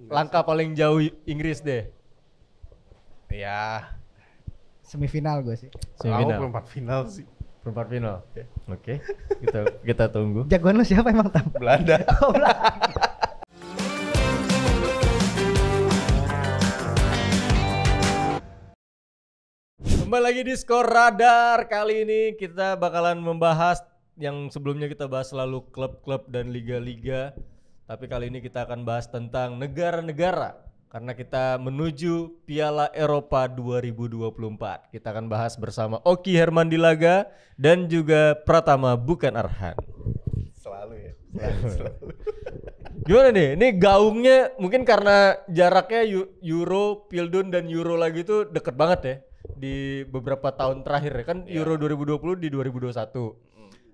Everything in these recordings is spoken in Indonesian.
Langkah paling jauh Inggris deh. Ya, Semifinal gue sih. aku Semifinal. perempat final sih. Perempat final. Oke. Kita tunggu. Jagoan lu siapa emang Tam? Belanda. Kembali lagi di Skor Radar. Kali ini kita bakalan membahas yang sebelumnya kita bahas selalu klub-klub dan liga-liga. Tapi kali ini kita akan bahas tentang negara-negara karena kita menuju Piala Eropa 2024. Kita akan bahas bersama Oki Hermandilaga dan juga Pratama Bukan Arhan. Selalu ya. Gimana nih? Ini gaungnya mungkin karena jaraknya Euro, Pildun dan Euro lagi tuh deket banget ya di beberapa tahun terakhir ya kan. Euro 2020 di 2021.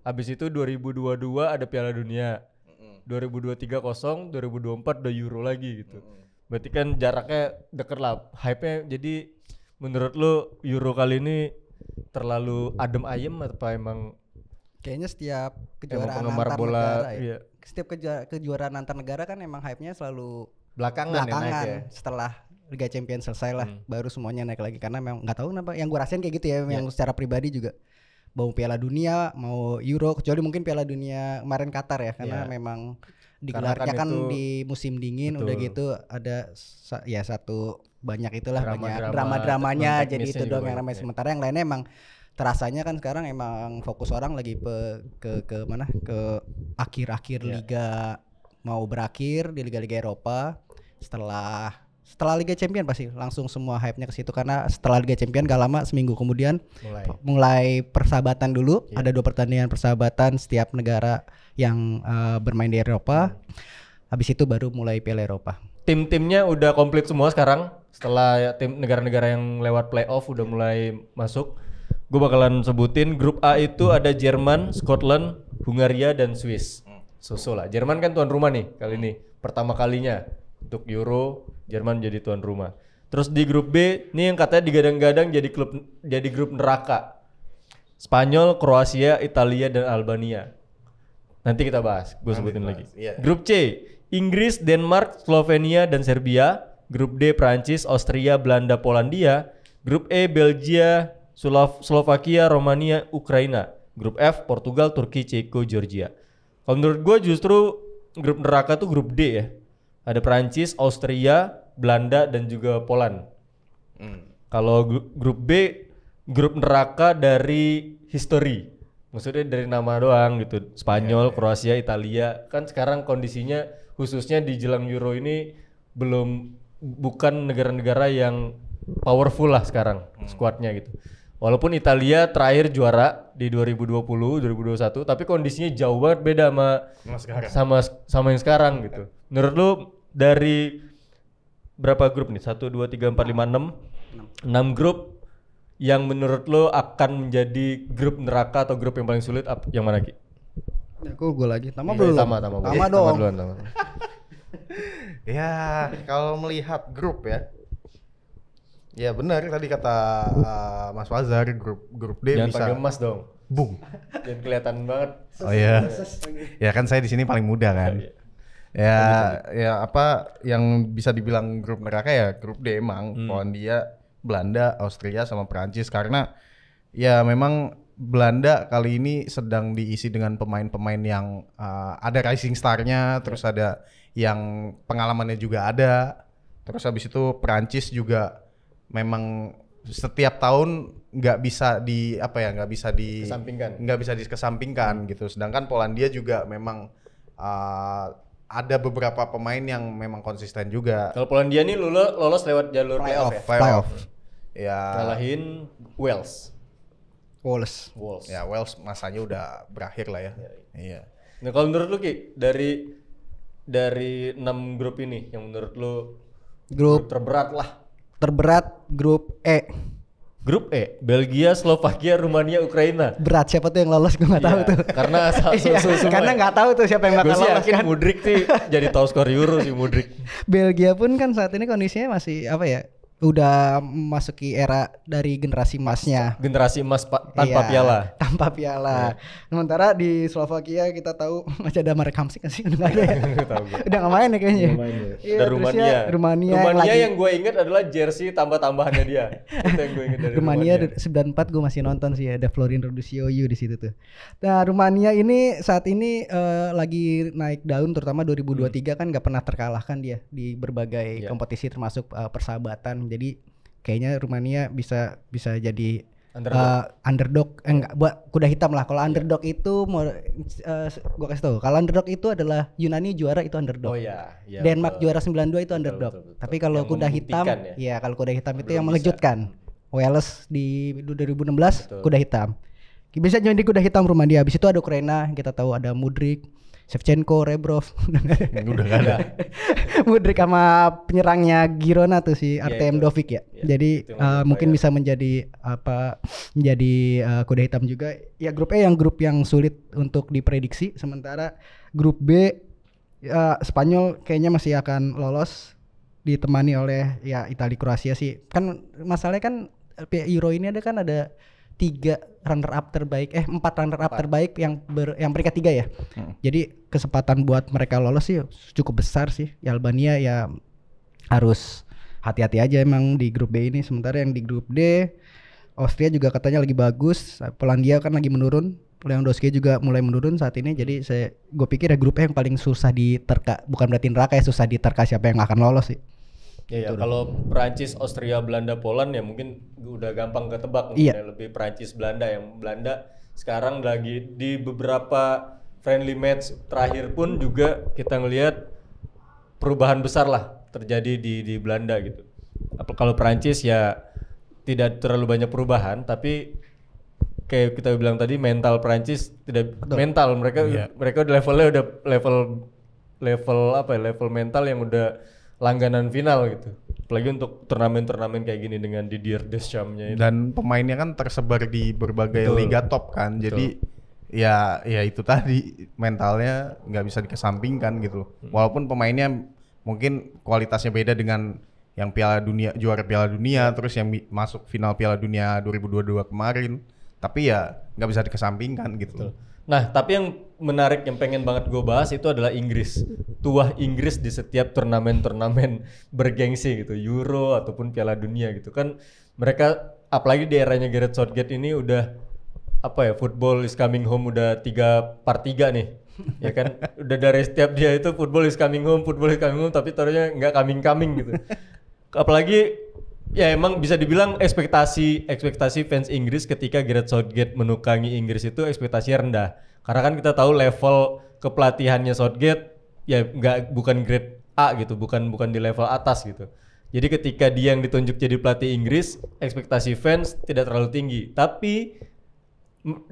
Habis itu 2022 ada Piala Dunia. 2023 kosong, 2024 udah Euro lagi gitu. Berarti kan jaraknya deket lah. Hype-nya jadi menurut lu Euro kali ini terlalu adem ayem atau emang Kayaknya setiap emang kejuaraan penggemar antar bola negara ya. iya, Setiap kejuaraan antar negara kan emang hype-nya selalu belakangan ya naik belakangan ya. setelah Liga Champions selesai lah, baru semuanya naik lagi karena memang nggak tahu kenapa. Yang gue rasain kayak gitu ya, yang secara pribadi juga. Mau Piala Dunia, mau Euro, kecuali mungkin Piala Dunia kemarin Qatar ya, karena memang digelarnya Karena kan kan itu- di musim dingin, betul. udah gitu ada ya satu banyak itulah banyak Drama-drama drama-dramanya, jadi non-teknisnya itu juga doang yang banyak, namanya. ya. Sementara yang lainnya emang terasanya kan sekarang emang fokus orang lagi ke mana, ke akhir-akhir liga mau berakhir di liga-liga Eropa. Setelah Liga Champion pasti langsung semua hype-nya ke situ, karena setelah Liga Champion gak lama, seminggu kemudian mulai persahabatan dulu. Ada 2 pertandingan persahabatan setiap negara yang bermain di Eropa. Habis itu baru mulai Piala Eropa. Tim-timnya udah komplit semua sekarang. Setelah ya, tim negara-negara yang lewat playoff udah mulai masuk. Gue bakalan sebutin grup A itu ada Jerman, Scotland, Hungaria dan Swiss. Susul lah. Jerman kan tuan rumah nih kali ini. Pertama kalinya untuk Euro, Jerman jadi tuan rumah. Terus di grup B, nih yang katanya digadang-gadang jadi grup neraka. Spanyol, Kroasia, Italia dan Albania. Nanti kita bahas, gue sebutin lagi. Iya. Grup C, Inggris, Denmark, Slovenia dan Serbia. Grup D, Prancis, Austria, Belanda, Polandia. Grup E, Belgia, Slovakia, Romania, Ukraina. Grup F, Portugal, Turki, Ceko, Georgia. Kalau menurut gue justru grup neraka tuh grup D ya. Ada Prancis, Austria, Belanda dan juga Poland. Kalau grup B, grup neraka dari history. Maksudnya dari nama doang gitu. Spanyol, Kroasia, Italia. Kan sekarang kondisinya khususnya di jelang Euro ini bukan negara-negara yang powerful lah sekarang skuadnya gitu. Walaupun Italia terakhir juara di 2020, 2021, tapi kondisinya jauh banget beda sama yang sekarang gitu. Menurut lu dari berapa grup nih? 1 2 3 4 5 6. 6 grup yang menurut lo akan menjadi grup neraka atau grup yang paling sulit yang mana Ki? Aku gue lagi. Tama Iya, belum? Tama Dong. Tama. Ya, kalau melihat grup ya. Ya benar tadi kata Mas Wazar, grup D Jangan bisa panggil Mas dong. bung. Jangan kelihatan banget. Oh iya. Ya kan saya di sini paling muda kan. Ya apa yang bisa dibilang grup neraka ya grup D emang. Polandia, Belanda, Austria sama Perancis, karena ya memang Belanda kali ini sedang diisi dengan pemain-pemain yang ada rising star-nya, terus ada yang pengalamannya juga ada. Terus habis itu Perancis juga memang setiap tahun nggak bisa dikesampingkan gitu. Sedangkan Polandia juga memang ada beberapa pemain yang memang konsisten juga. Kalau Polandia nih lolos lewat jalur playoff ya. Playoff. Ya. Kalahin Wales. Wallace. Ya Wales masanya udah berakhir lah ya. Iya. Nah kalau menurut lu Ki, dari 6 grup ini yang menurut lu Grup terberat lah. terberat grup E. Grup E, Belgia, Slovakia, Rumania, Ukraina. Berat siapa tuh yang lolos gue nggak tahu Iya, tuh. karena Iya, semua karena nggak tahu tuh siapa yang gue bakal sih lolos yakin kan. Mudryk sih jadi top skor Euro sih Mudryk. Belgia pun kan saat ini kondisinya masih apa ya? udah memasuki era dari generasi emasnya. Generasi emas tanpa Iya, piala. Tanpa piala. Sementara di Slovakia kita tahu masih ada Marek Hamsik nggak sih? Udah nggak ada ya? Tahu gue. Udah nggak main ya kayaknya. Dan Iya, terusnya Rumania. Rumania Rumania lagi. yang gue inget adalah jersey tambah-tambahannya dia. Itu yang gue inget dari Rumania 94 gue masih nonton sih, ada Florin Raducioiu di situ tuh. Nah, Rumania ini saat ini lagi naik daun, terutama 2023 kan nggak pernah terkalahkan dia di berbagai kompetisi termasuk persahabatan. Jadi kayaknya Rumania bisa jadi underdog. Enggak, buat kuda hitam lah. Kalau underdog itu gua kasih tahu. Kalau underdog itu adalah Yunani juara itu underdog. Oh iya, iya, Denmark betul. juara 92 itu underdog. betul. Tapi kalau Yang kuda hitam, membuktikan ya. kalau kuda hitam itu Belum yang bisa. mengejutkan. Wales di 2016 Betul. kuda hitam. Bisa jadi kuda hitam Rumania. Habis itu ada Ukraina, kita tahu ada Mudryk, Shevchenko, Rebrov. Udah gak ada. Mudryk sama penyerangnya Girona tuh si Artem itu. Dovik ya. Iya, Jadi itu yang mungkin bayar. bisa menjadi kuda hitam juga. Ya grup E yang grup yang sulit untuk diprediksi, sementara grup B Spanyol kayaknya masih akan lolos ditemani oleh ya Italia, Kroasia sih. Kan masalahnya kan Euro ini ada 4 runner up terbaik yang peringkat 3 ya. Jadi kesempatan buat mereka lolos sih cukup besar sih. Ya, Albania ya harus hati-hati aja emang di grup B ini. Sementara yang di grup D, Austria juga katanya lagi bagus. Polandia kan lagi menurun. Lewandowski juga mulai menurun saat ini. Jadi gue pikir ya grup E yang paling susah diterka. Bukan berarti neraka ya, susah diterka siapa yang akan lolos sih. Ya, kalau Perancis, Austria, Belanda, Poland ya mungkin udah gampang ketebak. Iya. Ya, lebih Perancis, Belanda. Yang Belanda sekarang lagi di beberapa friendly match terakhir pun juga kita ngelihat perubahan besar lah terjadi di Belanda gitu. Kalau Perancis ya tidak terlalu banyak perubahan, tapi kayak kita bilang tadi mental Perancis tidak mental, mereka levelnya udah level mental yang udah langganan final gitu. Apalagi untuk turnamen-turnamen kayak gini dengan Didier Deschamps-nya itu. Dan pemainnya kan tersebar di berbagai Betul. liga top kan. Jadi ya itu tadi mentalnya nggak bisa dikesampingkan gitu. Walaupun pemainnya mungkin kualitasnya beda dengan yang juara Piala Dunia terus yang masuk final Piala Dunia 2022 kemarin. Tapi ya nggak bisa dikesampingkan gitu. Betul. Nah, tapi yang menarik yang pengen banget gue bahas itu adalah Inggris. Tuah Inggris di setiap turnamen-turnamen bergengsi gitu, Euro ataupun Piala Dunia gitu kan. Mereka apalagi di eranya Gareth Southgate ini udah football is coming home udah 3/3 nih. Ya kan, udah dari setiap dia itu football is coming home, tapi taruhnya nggak coming gitu. Apalagi ya emang bisa dibilang ekspektasi fans Inggris ketika Gareth Southgate menukangi Inggris itu ekspektasinya rendah. Karena kan kita tahu level kepelatihannya Southgate ya bukan grade A gitu, bukan di level atas gitu. Jadi ketika dia yang ditunjuk jadi pelatih Inggris, ekspektasi fans tidak terlalu tinggi. Tapi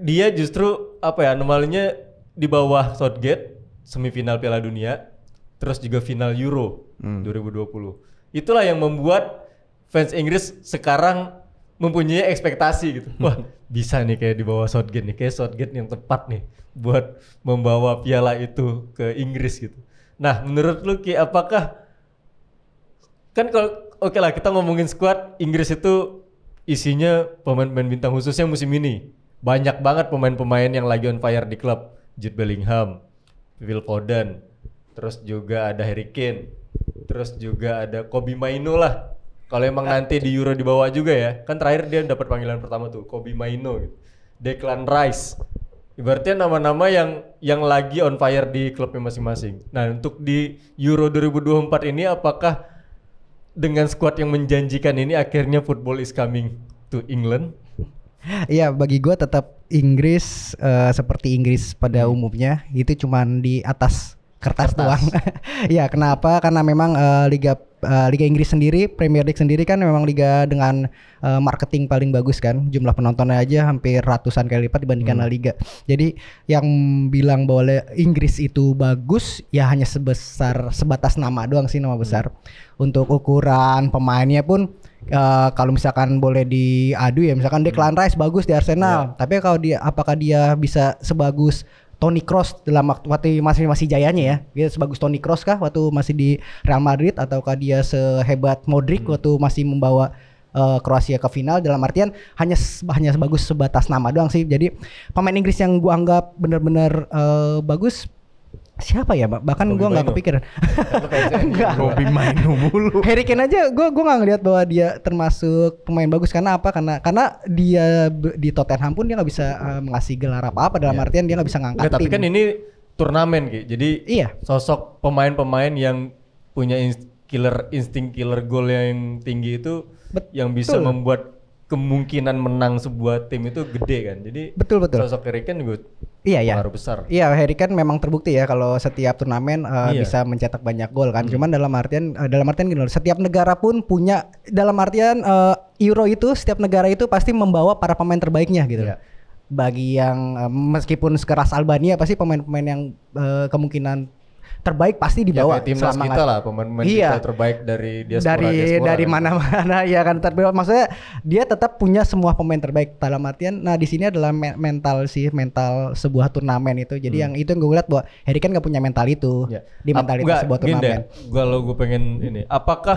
dia justru anomalinya di bawah Southgate, semifinal Piala Dunia, terus juga final Euro 2020. Itulah yang membuat fans Inggris sekarang mempunyai ekspektasi gitu. Wah, bisa nih kayak di bawah Southgate nih, kayak Southgate yang tepat nih buat membawa piala itu ke Inggris gitu. Nah, menurut lu Ki, apakah kan kalau oke lah kita ngomongin squad Inggris itu isinya pemain-pemain bintang khususnya musim ini. Banyak banget pemain-pemain yang lagi on fire di klub. Jude Bellingham, Phil Foden, terus juga ada Harry Kane, terus juga ada Kobbie Mainoo lah. Kalau emang nanti di Euro dibawa juga ya, kan terakhir dia dapat panggilan pertama tuh, Kobbie Mainoo gitu. Declan Rice. Ibaratnya nama-nama yang lagi on fire di klubnya masing-masing. Nah, untuk di Euro 2024 ini apakah dengan skuad yang menjanjikan ini akhirnya football is coming to England? Iya, bagi gue tetap Inggris seperti Inggris pada umumnya itu cuman di atas kertas doang. Ya, kenapa? Karena memang Liga Inggris sendiri, Premier League sendiri kan memang liga dengan marketing paling bagus kan. Jumlah penontonnya aja hampir ratusan kali lipat dibandingkan La Liga. Jadi yang bilang bahwa Inggris itu bagus ya hanya sebatas nama doang sih, nama besar. Untuk ukuran pemainnya pun kalau misalkan boleh diadu ya misalkan Declan Rice bagus di Arsenal, tapi kalau apakah dia bisa sebagus Toni Kroos dalam waktu masih jayanya ya. Dia sebagus Toni Kroos kah waktu masih di Real Madrid, ataukah dia sehebat Modric waktu masih membawa Kroasia ke final? Dalam artian hanya sebagus sebatas nama doang sih. Jadi pemain Inggris yang gua anggap benar-benar bagus siapa ya? Bahkan gua nggak kepikiran. Enggak. Kobe Mainu mulu. Harry Kane aja gua nggak ngelihat bahwa dia termasuk pemain bagus. Karena apa? Karena dia di Tottenham pun dia nggak bisa mengasih gelar apa-apa, dalam artian dia nggak bisa ngangkat Tapi tim. kan ini turnamen Ki. Jadi Iya. sosok pemain-pemain yang punya insting killer goal yang tinggi itu yang bisa membuat kemungkinan menang sebuah tim itu gede kan. Jadi Betul. sosok Harry Kane juga Iya. pengaruh besar. Iya, Harry Kane memang terbukti ya kalau setiap turnamen Iya. bisa mencetak banyak gol kan. Cuman dalam artian gini loh, setiap negara pun punya, dalam artian Euro itu setiap negara itu pasti membawa para pemain terbaiknya gitu. Iya. Bagi yang meskipun sekeras Albania pasti pemain-pemain yang kemungkinan terbaik pasti Ya dibawa kayak timnas kita lah, pemain-pemain Iya. kita terbaik dari diaspora dari kan. mana-mana ya kan, maksudnya dia tetap punya semua pemain terbaik dalam artian. Nah di sini adalah mental sebuah turnamen itu. Jadi yang itu yang gue lihat bahwa Harry Kane gak punya mental itu Ya. di mentalitas Enggak, sebuah gini turnamen. deh, kalau gue pengen ini, apakah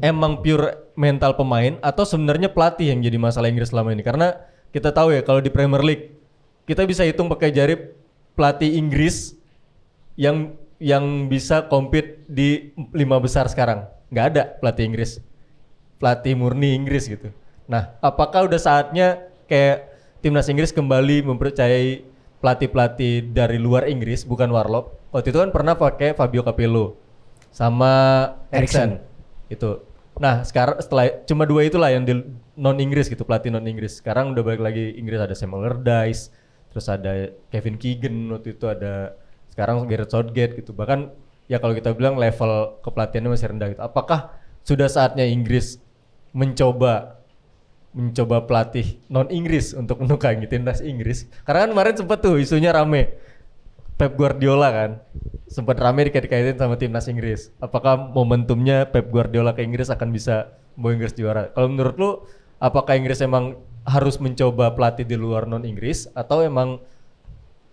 emang pure mental pemain atau sebenarnya pelatih yang jadi masalah Inggris selama ini? Karena kita tahu ya kalau di Premier League kita bisa hitung pakai jari pelatih Inggris yang bisa compete di 5 besar sekarang. Nggak ada pelatih Inggris, pelatih murni Inggris gitu. Nah, apakah udah saatnya kayak timnas Inggris kembali mempercayai pelatih-pelatih dari luar Inggris, bukan Warlock? Waktu itu kan pernah pakai Fabio Capello sama Eriksen itu. Nah, sekarang setelah cuma 2 itulah yang di non Inggris gitu, pelatih non Inggris. Sekarang udah balik lagi Inggris, ada Sam Allardyce, terus ada Kevin Keegan, waktu itu ada sekarang Gareth Southgate gitu. Bahkan ya kalau kita bilang level kepelatihannya masih rendah gitu. Apakah sudah saatnya Inggris mencoba pelatih non Inggris untuk menukangi timnas Inggris? Karena kan kemarin sempat tuh isunya rame, Pep Guardiola kan sempat rame dikait-kaitin sama timnas Inggris. Apakah momentumnya Pep Guardiola ke Inggris akan bisa membawa Inggris juara? Kalau menurut lu, apakah Inggris emang harus mencoba pelatih di luar non Inggris atau emang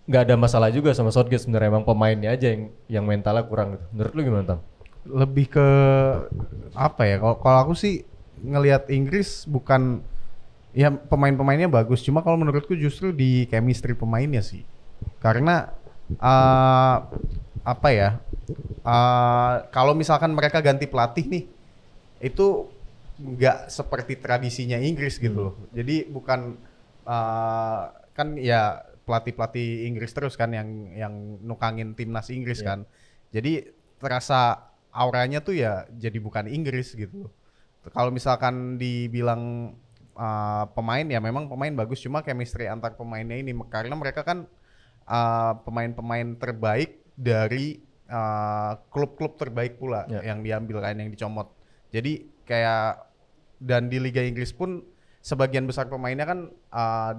nggak ada masalah juga sama Southgate, sebenarnya emang pemainnya aja yang mentalnya kurang gitu? Menurut lu gimana, Tam? Lebih ke apa ya? Kalau aku sih ngelihat Inggris bukan ya pemain-pemainnya bagus, cuma kalau menurutku justru di chemistry pemainnya sih. Karena apa ya? Kalau misalkan mereka ganti pelatih nih, itu nggak seperti tradisinya Inggris gitu loh. Jadi bukan kan ya pelatih Inggris terus kan yang nukangin timnas Inggris kan. Jadi terasa auranya tuh ya jadi bukan Inggris gitu. Kalau misalkan dibilang pemain ya memang pemain bagus, cuma chemistry antar pemainnya ini, karena mereka kan pemain-pemain terbaik dari klub-klub terbaik pula yang diambil kan, yang dicomot. Jadi kayak dan di Liga Inggris pun sebagian besar pemainnya kan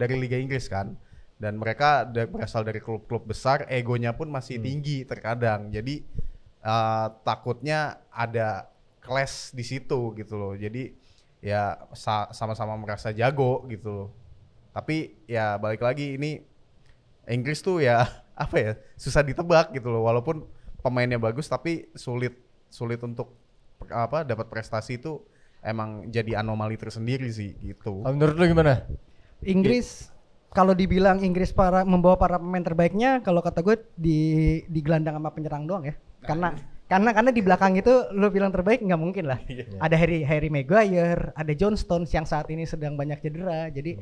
dari Liga Inggris kan. Dan mereka berasal dari klub-klub besar, egonya pun masih tinggi terkadang. Jadi takutnya ada clash di situ gitu loh. Jadi ya sama-sama merasa jago gitu loh. Tapi ya balik lagi, ini Inggris tuh ya apa ya, susah ditebak gitu loh. Walaupun pemainnya bagus tapi sulit untuk dapat prestasi, itu emang jadi anomali tersendiri sih gitu. Menurut lu gimana? Inggris kalau dibilang Inggris membawa para pemain terbaiknya, kalau kata gue di gelandang sama penyerang doang ya. Karena di belakang itu lu bilang terbaik nggak mungkin lah. Ada Harry Maguire, ada John Stones yang saat ini sedang banyak cedera. Jadi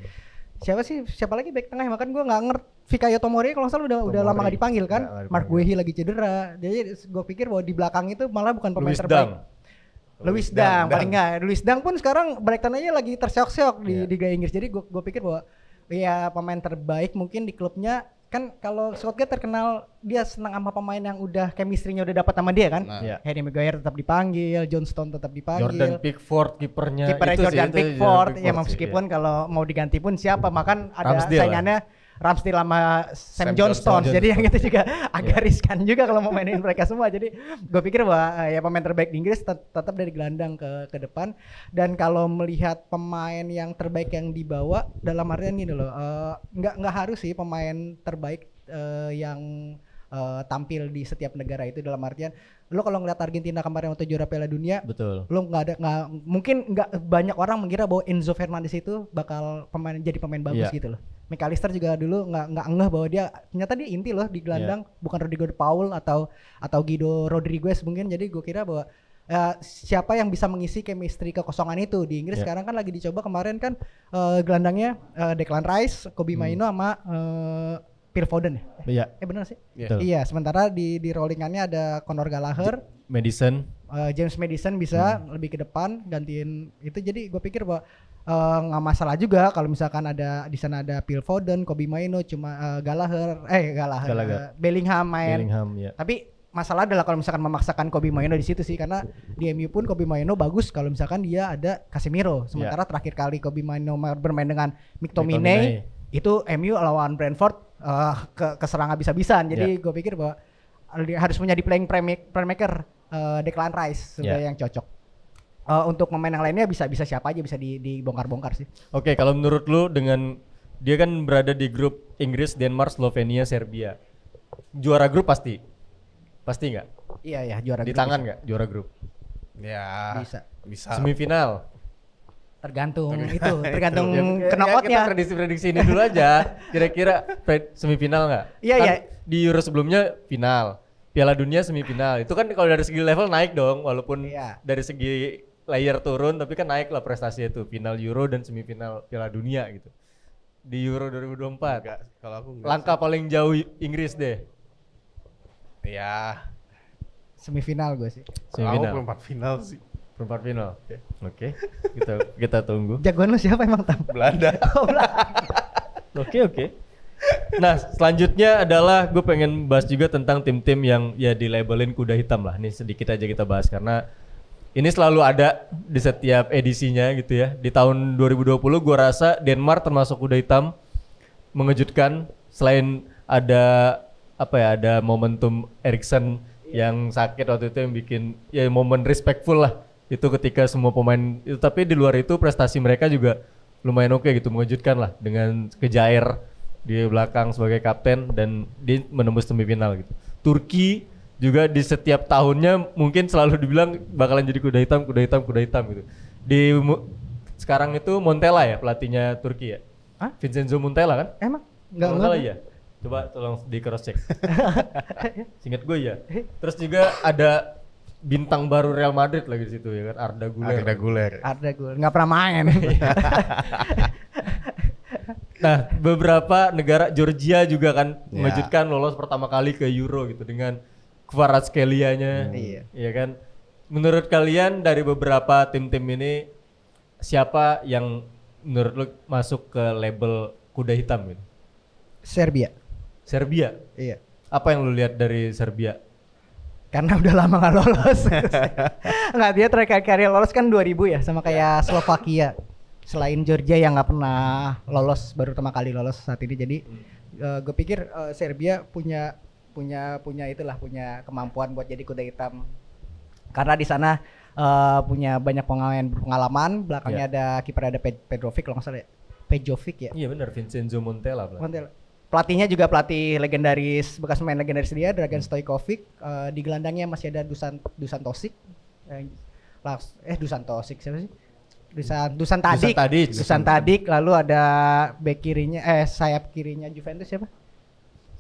siapa lagi back tengah? Makan gue nggak ngerti. Fikayo Tomori kalau nggak salah udah lama nggak dipanggil kan. Mark Guehi lagi cedera. Jadi gue pikir bahwa di belakang itu malah bukan pemain terbaik. Louis Dunk paling nggak. Louis Dunk pun sekarang break tanahnya lagi terseok-seok di Liga Inggris. Jadi gue pikir bahwa ya pemain terbaik mungkin di klubnya kan. Kalau Southgate terkenal dia senang sama pemain yang udah chemistry-nya udah dapat sama dia kan. Harry Maguire tetap dipanggil, John Stone tetap dipanggil, Jordan Pickford kipernya Jordan Pickford ya, meskipun kalau mau diganti pun siapa, makan ada saingannya Ramsdale sama Sam Johnstone. Jadi yang itu juga agak riskan juga kalau mau mainin mereka semua. Jadi gue pikir bahwa ya pemain terbaik di Inggris tetap dari gelandang ke depan. Dan kalau melihat pemain yang terbaik yang dibawa, dalam artian gini loh, nggak harus sih pemain terbaik yang tampil di setiap negara itu, dalam artian lo kalau ngeliat Argentina kemarin waktu juara Piala Dunia, Betul. lo mungkin nggak banyak orang mengira bahwa Enzo Fernandez itu bakal jadi pemain bagus Iya. gitu loh. McAllister juga dulu nggak ngeh bahwa dia ternyata dia inti loh di gelandang, bukan Rodrigo de Paul atau Guido Rodriguez mungkin. Jadi gue kira bahwa siapa yang bisa mengisi chemistry kekosongan itu di Inggris. Sekarang kan lagi dicoba, kemarin kan gelandangnya Declan Rice, Kobbie Mainoo sama Phil Foden ya? Iya. Benar sih? Betul. Iya, sementara di rollingannya ada Conor Gallagher, Madison. James Maddison bisa lebih ke depan gantiin itu. Jadi gue pikir bahwa nggak masalah juga kalau misalkan ada di sana ada Phil Foden, Kobbie Mainoo, cuma Gallagher, Bellingham main. Bellingham ya. Tapi masalah adalah kalau misalkan memaksakan Kobbie Mainoo di situ sih, karena di MU pun Kobbie Mainoo bagus kalau misalkan dia ada Casemiro. Sementara terakhir kali Kobbie Mainoo bermain dengan McTominay itu MU lawan Brentford keserang habis-habisan. Jadi gue pikir bahwa harus punya di playing playmaker Declan Rice sebagai yang cocok. Untuk pemain yang lainnya bisa siapa aja, bisa dibongkar-bongkar sih. Oke, kalau menurut lu dengan dia kan berada di grup Inggris, Denmark, Slovenia, Serbia. Juara grup pasti nggak? Iya juara Di grup tangan bisa. nggak juara grup? Ya. Bisa. Semifinal. Tergantung Ya, knockoutnya. kita prediksi ini dulu aja. Kira-kira semifinal nggak? Iya, Kan iya. Di Euro sebelumnya final, Piala Dunia semifinal. Itu kan kalau dari segi level naik dong, walaupun Iya. dari segi layer turun, tapi kan naik lah prestasinya tuh. Final Euro dan semifinal Piala Dunia gitu. Di Euro 2024. Enggak, kalau aku enggak. Langkah paling jauh Inggris deh. Ya, Semifinal gue sih. kalau aku Semifinal. perempat final sih. Perempat final. Oke. Kita tunggu. Jagoan lu siapa emang Tam? Belanda. Oke. Nah, selanjutnya adalah gue pengen bahas juga tentang tim-tim yang ya dilabelin kuda hitam lah. Ini sedikit aja kita bahas karena ini selalu ada di setiap edisinya gitu ya. Di tahun 2020 gue rasa Denmark termasuk kuda hitam, mengejutkan. Selain ada ada momentum Eriksen yang sakit waktu itu yang bikin ya momen respectful lah itu ketika semua pemain itu, tapi di luar itu prestasi mereka juga lumayan oke gitu, mengejutkan lah dengan Kejair di belakang sebagai kapten dan dia menembus semifinal gitu. Turki juga di setiap tahunnya mungkin selalu dibilang bakalan jadi kuda hitam gitu. Sekarang itu Montella ya pelatihnya Turki ya? Hah? Vincenzo Montella kan? Emang? Enggak Kalau salah ya. Coba tolong di cross check. Seingat gue ya. Terus juga ada bintang baru Real Madrid lagi di situ ya kan, Arda Güler. Ada gue nggak pernah main. Nah, beberapa negara, Georgia juga kan mengejutkan lolos pertama kali ke Euro gitu dengan Kvaratskhelia-nya. Iya kan? Menurut kalian dari beberapa tim-tim ini siapa yang menurut lu masuk ke label kuda hitam gitu? Serbia. Iya. Apa yang lu lihat dari Serbia? Karena udah lama nggak lolos. Nggak, dia terakhir kali lolos kan 2000 ya, sama kayak Slovakia. Selain Georgia yang nggak pernah lolos, baru pertama kali lolos saat ini. Jadi gue pikir Serbia punya kemampuan buat jadi kuda hitam. Karena di sana punya banyak pengalaman. Belakangnya ada kiper, ada Pejovic kalau nggak salah ya. Pejovic ya. Iya benar, Vincenzo Montella. Pelatihnya juga pelatih legendaris, bekas pemain legendaris dia, Dragan Stojkovic. Di gelandangnya masih ada Dusan Tosic. Dusan Tosic siapa sih? Dusan Tadic. Lalu ada back kirinya, sayap kirinya Juventus siapa?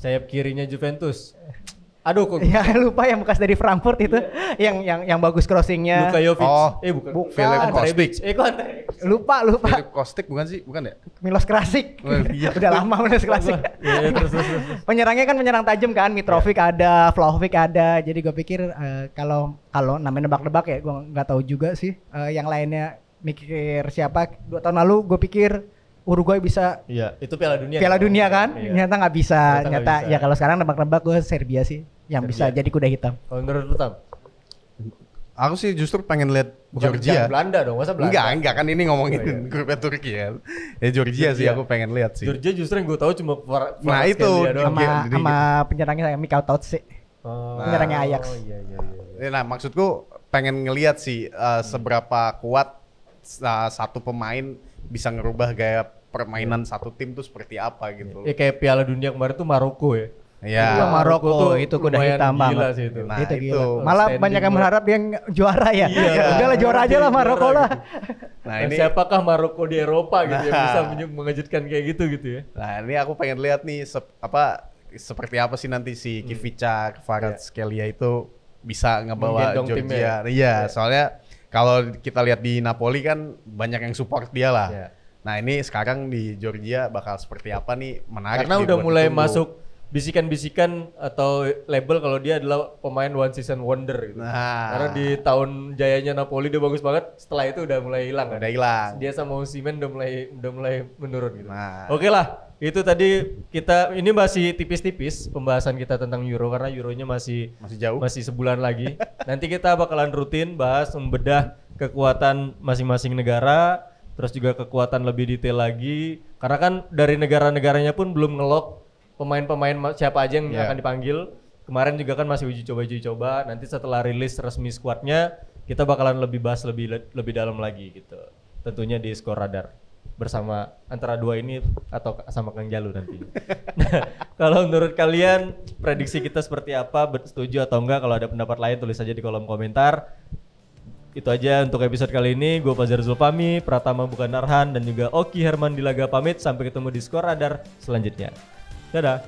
Sayap kirinya Juventus. Aduh kok Ya lupa, yang bekas dari Frankfurt itu, yang bagus crossingnya. Luka Jovic. Bukan. Bukan. Filip Kostic. Lupa. Filip Kostic bukan sih? Bukan ya? Milos Krasic. Iya. Udah lama Milos Krasic. Iya, terus. Penyerangnya kan penyerang tajam kan, Mitrovic ada, Vlahovic ada. Jadi gue pikir kalau namanya nebak-nebak ya, gue nggak tahu juga sih. Yang lainnya mikir siapa? 2 tahun lalu gue pikir Uruguay bisa. Iya, itu Piala Dunia. Piala Dunia kan? Iya. Ternyata nggak bisa. Ternyata nggak bisa. Ya kalau sekarang nebak-nebak gue Serbia sih yang bisa jadi kuda hitam. Kalau menurut lu Tam? Aku sih justru pengen lihat Bukan Georgia. Belanda dong, masa Belanda? Enggak kan ini ngomongin grupnya Turki kan. Ya Georgia sih aku pengen lihat sih. Georgia justru yang gue tahu cuma Nah, itu doang. Sama penyerangnya saya Mikal Totse. Penyerangnya Ajax. Iya. Nah, maksudku pengen ngelihat sih seberapa kuat satu pemain bisa ngerubah gaya permainan satu tim tuh seperti apa gitu. Ya kayak Piala Dunia kemarin tuh Maroko ya. Ya. Itu Maroko tuh itu kuda lumayan hitam gila banget. sih itu. Nah, itu itu. gila. Malah Standing banyak yang buat- berharap dia juara ya. Iya. Udah lah juara aja lah Maroko Juara lah. Nah, Dan ini siapakah Maroko di Eropa gitu yang Nah. bisa mengejutkan kayak gitu ya. Nah, ini aku pengen lihat nih seperti apa sih nanti si Kivica, Kvaratskhelia itu bisa ngebawa Menggendong timnya Georgia. ya? Iya, soalnya kalau kita lihat di Napoli kan banyak yang support dia lah. Iya. Nah, ini sekarang di Georgia bakal seperti apa nih? Menarik Karena nih udah buat mulai ditunggu. masuk bisikan-bisikan atau label kalau dia adalah pemain one season wonder gitu. Nah. Karena di tahun jayanya Napoli dia bagus banget, setelah itu udah mulai hilang. Udah hilang. Dia sama Osimhen udah mulai menurun gitu. Nah. Oke lah, itu tadi ini masih tipis-tipis pembahasan kita tentang Euro karena Euronya masih jauh. masih sebulan lagi. Nanti kita bakalan rutin bahas membedah kekuatan masing-masing negara, terus juga kekuatan lebih detail lagi. Karena kan dari negara-negaranya pun belum ngelok pemain-pemain siapa aja yang akan dipanggil. Kemarin juga kan masih uji coba. Nanti setelah rilis resmi skuadnya, kita bakalan lebih bahas lebih dalam lagi gitu. Tentunya di Skor Radar bersama antara dua ini atau sama Kang Jalu nanti. Nah, kalau menurut kalian prediksi kita seperti apa? Setuju atau enggak? Kalau ada pendapat lain tulis aja di kolom komentar. Itu aja untuk episode kali ini. Gue Fajar Zulfami, Pratama Bukan Narhan, dan juga Oki Herman Dilaga pamit. Sampai ketemu di Skor Radar selanjutnya. Dadah.